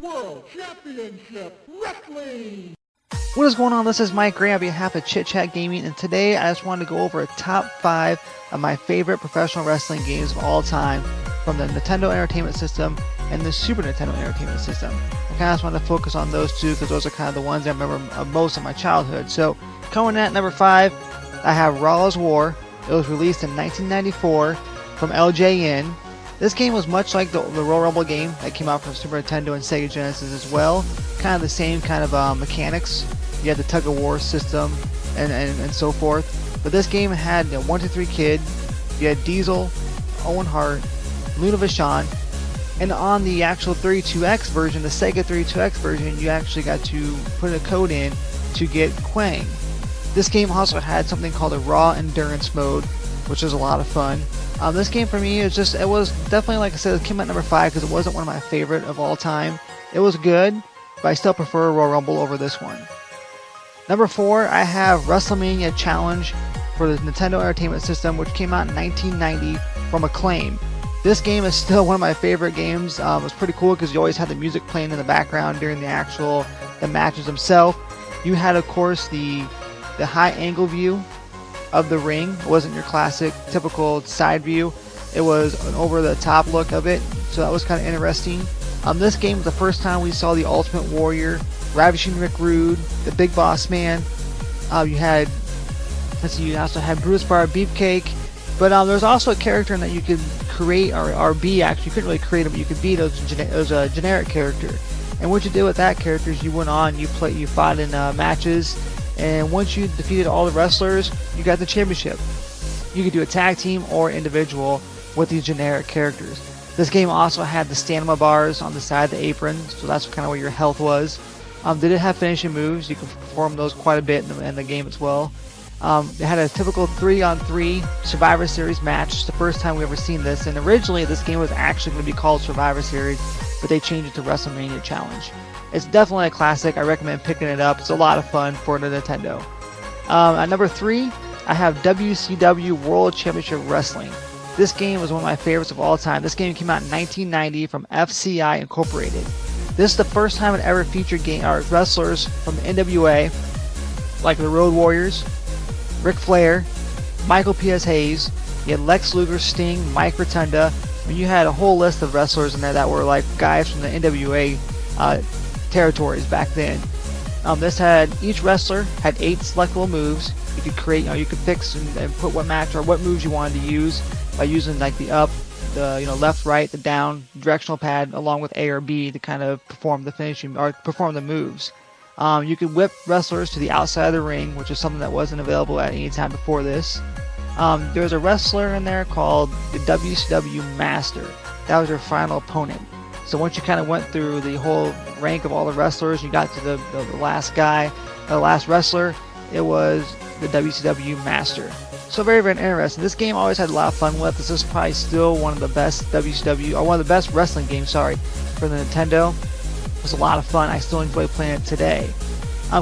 World Championship Wrestling! What is going on? This is Mike Gray on behalf of Chit Chat Gaming, and today I just wanted to go over a top 5 of my favorite professional wrestling games of all time from the Nintendo Entertainment System and the Super Nintendo Entertainment System. I kind of just wanted to focus on those two because those are kind of the ones I remember most in my childhood. So, coming in at number 5, I have Raw's War. It was released in 1994 from LJN. This game was much like the Royal Rumble game that came out from Super Nintendo and Sega Genesis as well. Kind of the same kind of mechanics. You had the tug of war system and so forth. But this game had 1-2-3 Kid, you had Diesel, Owen Hart, Luna Vachon, and on the actual 32X version, the Sega 32X version, you actually got to put a code in to get Quang. This game also had something called a Raw Endurance mode, which was a lot of fun. This game for me, it was definitely, like I said, it came at number 5 because it wasn't one of my favorite of all time. It was good, but I still prefer Royal Rumble over this one. Number 4, I have WrestleMania Challenge for the Nintendo Entertainment System, which came out in 1990 from Acclaim. This game is still one of my favorite games. It was pretty cool because you always had the music playing in the background during the matches themselves. You had, of course, the high angle view of the ring. It wasn't your classic typical side view. It was an over the top look of it, so that was kind of interesting. This game was the first time we saw the Ultimate Warrior, Ravishing Rick Rude, the Big Boss Man. You also had Bruce Bar Beefcake, but there's also a character that you could create or be. Actually, you couldn't really create him, but you could be those a generic character. And what you did with that character is you went on, you fought in matches. And once you defeated all the wrestlers, you got the championship. You could do a tag team or individual with these generic characters. This game also had the stamina bars on the side of the apron, so that's kind of where your health was. Did it have finishing moves? You could perform those quite a bit in the game as well. It had a typical 3-on-3 Survivor Series match. It's the first time we ever seen this, and originally this game was actually going to be called Survivor Series, but they changed it to WrestleMania Challenge. It's definitely a classic. I recommend picking it up. It's a lot of fun for the Nintendo. At number 3, I have WCW World Championship Wrestling. This game was one of my favorites of all time. This game came out in 1990 from FCI Incorporated. This is the first time it ever featured wrestlers from the NWA, like the Road Warriors, Ric Flair, Michael P.S. Hayes. You had Lex Luger, Sting, Mike Rotunda. You had a whole list of wrestlers in there that were like guys from the NWA territories back then. Each wrestler had 8 selectable moves. You could create, you could fix and put what match or what moves you wanted to use by using like the up, the left, right, the down, directional pad, along with A or B to kind of perform the finishing or perform the moves. You could whip wrestlers to the outside of the ring, which is something that wasn't available at any time before this. There was a wrestler in there called the WCW Master. That was your final opponent. So once you kind of went through the whole rank of all the wrestlers, you got to the last guy, the last wrestler, it was the WCW Master. So very, very interesting. This game I always had a lot of fun with. This is probably still one of the best WCW, or one of the best wrestling games, for the Nintendo. It was a lot of fun. I still enjoy playing it today.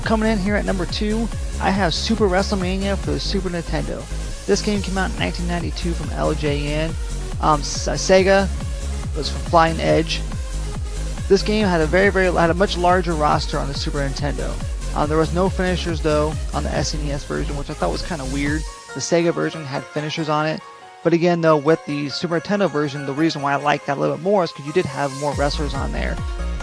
Coming in here at number 2, I have Super WrestleMania for the Super Nintendo. This game came out in 1992 from LJN. Sega was from Flying Edge. This game had a much larger roster on the Super Nintendo. There was no finishers though on the SNES version, which I thought was kind of weird. The Sega version had finishers on it, but again though, with the Super Nintendo version, the reason why I liked that a little bit more is because you did have more wrestlers on there.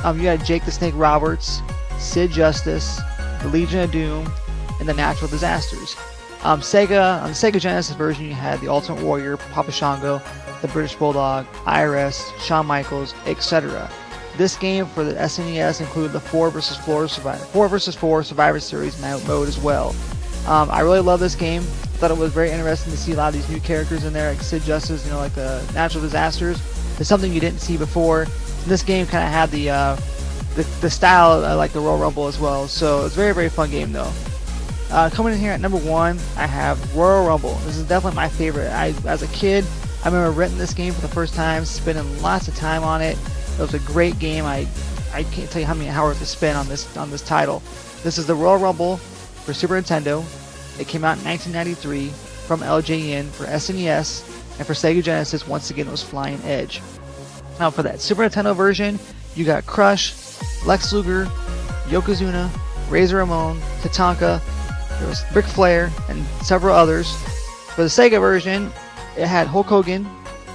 You had Jake the Snake Roberts, Sid Justice, the Legion of Doom, and the Natural Disasters. On the Sega Genesis version, you had the Ultimate Warrior, Papa Shango, the British Bulldog, IRS, Shawn Michaels, etc. This game for the SNES included the 4 vs 4 Survivor Series mode as well. I really love this game. I thought it was very interesting to see a lot of these new characters in there, like Sid Justice, like the Natural Disasters. It's something you didn't see before. And this game kind of had the style like the Royal Rumble as well. So it's a very, very fun game though. Coming in here at number 1, I have Royal Rumble. This is definitely my favorite. As a kid, I remember renting this game for the first time, spending lots of time on it. It was a great game. I can't tell you how many hours to spend on this title. This is the Royal Rumble for Super Nintendo. It came out in 1993 from LJN for SNES, and for Sega Genesis, once again, it was Flying Edge. Now for that Super Nintendo version, you got Crush, Lex Luger, Yokozuna, Razor Ramon, Tatanka, there was Ric Flair, and several others. For the Sega version, it had Hulk Hogan,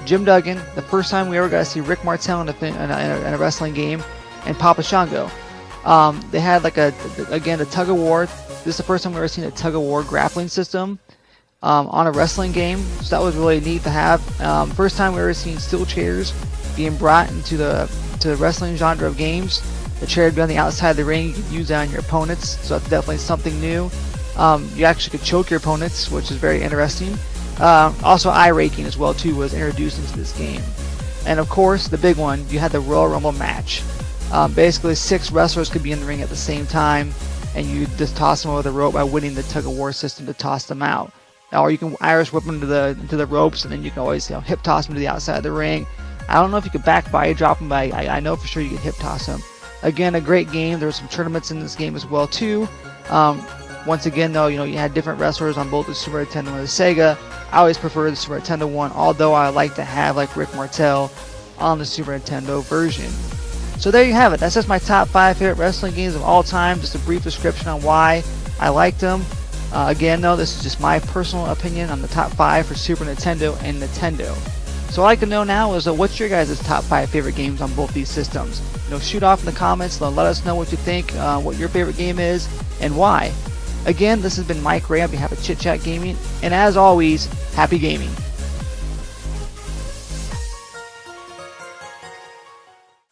Jim Duggan, the first time we ever got to see Rick Martel in a wrestling game, and Papa Shango. They had like a tug of war. This is the first time we ever seen a tug of war grappling system on a wrestling game, so that was really neat to have. First time we ever seen steel chairs being brought into the wrestling genre of games. The chair would be on the outside of the ring. You could use that on your opponents, so that's definitely something new. You actually could choke your opponents, which is very interesting. Also, eye raking as well too was introduced into this game. And of course, the big one, you had the Royal Rumble match. Basically, 6 wrestlers could be in the ring at the same time, and you just toss them over the rope by winning the tug of war system to toss them out. Or you can Irish whip them into the ropes, and then you can always hip toss them to the outside of the ring. I don't know if you could back body drop them, but I know for sure you could hip toss them. Again, a great game. There were some tournaments in this game as well too. Once again, though, you had different wrestlers on both the Super Nintendo and the Sega. I always prefer the Super Nintendo one, although I like to have like Rick Martel on the Super Nintendo version. So there you have it. That's just my top 5 favorite wrestling games of all time. Just a brief description on why I liked them. Again, though, this is just my personal opinion on the top 5 for Super Nintendo and Nintendo. So what I'd like to know now is what's your guys' top 5 favorite games on both these systems? Shoot off in the comments. Let us know what you think, what your favorite game is, and why. Again, this has been Mike Ray on behalf of Chit Chat Gaming, and as always, happy gaming.